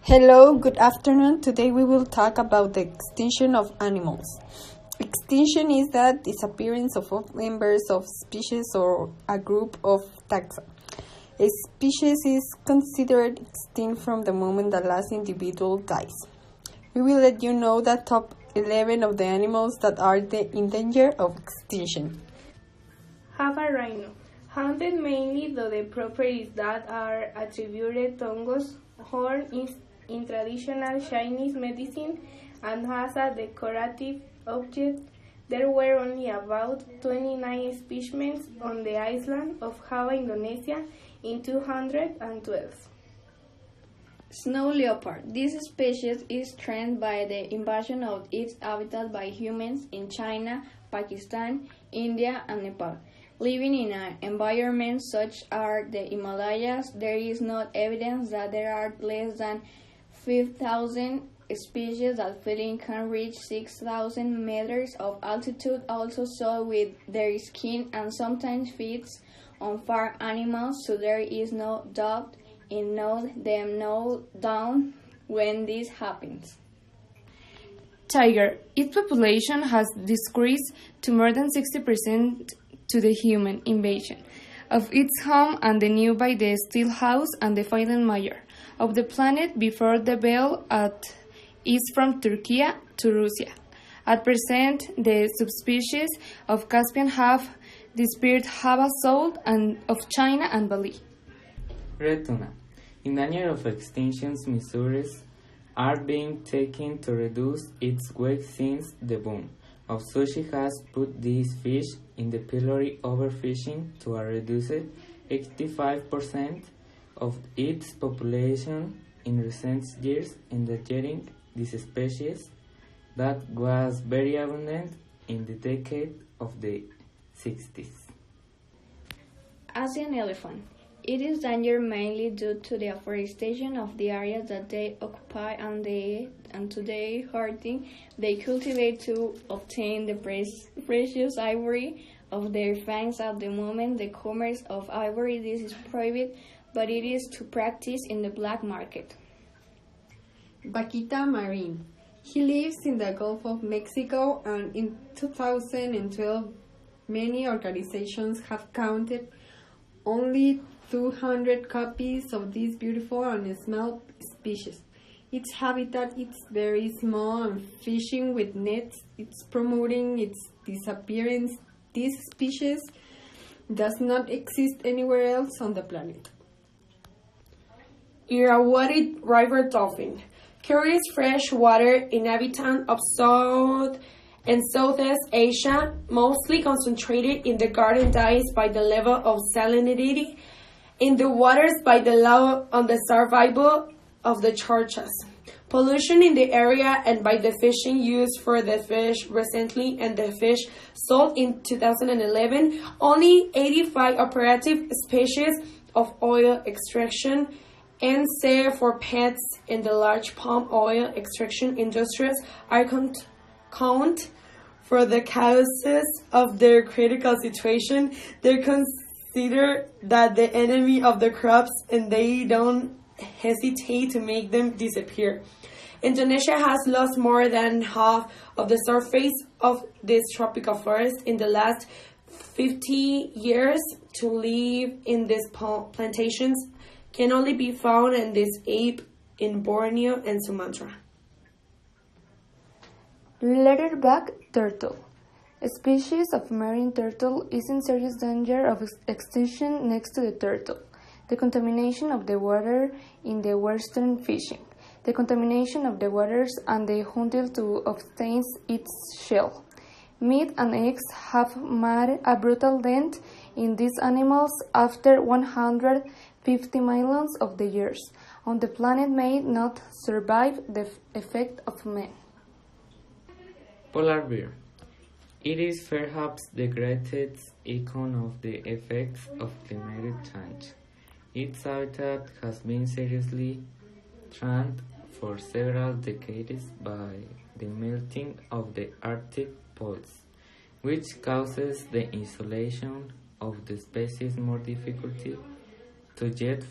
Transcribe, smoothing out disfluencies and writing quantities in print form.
Hello, good afternoon. Today we will talk about the extinction of animals. Extinction is the disappearance of all members of species or a group of taxa. A species is considered extinct from the moment the last individual dies. We will let you know the top 11 of the animals that are in danger of extinction. Java rhino, hunted mainly though the properties that are attributed tongue's horn is in traditional Chinese medicine and has a decorative object. There were only about 29 specimens on the island of Java, Indonesia in 212. Snow leopard. This species is threatened by the invasion of its habitat by humans in China, Pakistan, India, and Nepal. Living in an environment such as the Himalayas, there is no evidence that there are less than 5,000 species that feeding can reach 6,000 meters of altitude, also sow with their skin and sometimes feeds on farm animals, so there is no doubt in them no down when this happens. Tiger. Its population has decreased to more than 60% to the human invasion of its home and the new by the steel house and the final mayor of the planet before the bell is from Turkey to Russia. At present, the subspecies of Caspian have disappeared Java South and of China and Bali. Red tuna. In danger of extinction, measures are being taken to reduce its weight since the boom of sushi has put this fish in the pillory overfishing to a reduced 85% of its population in recent years, endangering this species that was very abundant in the decade of the 60s. Asian elephant. It is danger mainly due to the afforestation of the areas that they occupy and today hunting they cultivate to obtain the precious ivory of their fangs. At the moment, the commerce of ivory this is private, but it is to practice in the black market. Vaquita marine. He lives in the Gulf of Mexico, and in 2012, many organizations have counted only 200 copies of this beautiful and small species. Its habitat is very small, and fishing with nets is promoting its disappearance. This species does not exist anywhere else on the planet. Irrawaddy river dolphin. Curious freshwater inhabitant of South and Southeast Asia, mostly concentrated in the garden dies by the level of salinity in the waters by the law on the survival of the churches. Pollution in the area and by the fishing used for the fish recently and the fish sold in 2011, only 85 operative species of oil extraction and sale for pets in the large palm oil extraction industries are count for the causes of their critical situation. They consider that the enemy of the crops and they don't hesitate to make them disappear. Indonesia has lost more than half of the surface of this tropical forest in the last 50 years. To live in these plantations can only be found in this ape in Borneo and Sumatra. Leatherback turtle. A species of marine turtle is in serious danger of extinction next to the turtle. The contamination of the water in the western fishing, the contamination of the waters and the hunting to obtain its shell. Meat and eggs have made a brutal dent in these animals after 150 millions of the years on the planet may not survive the effect of man. Polar bear. It is perhaps the greatest icon of the effects of climate change. Its habitat has been seriously threatened for several decades by the melting of the Arctic poles, which causes the isolation of the species more difficulty to jet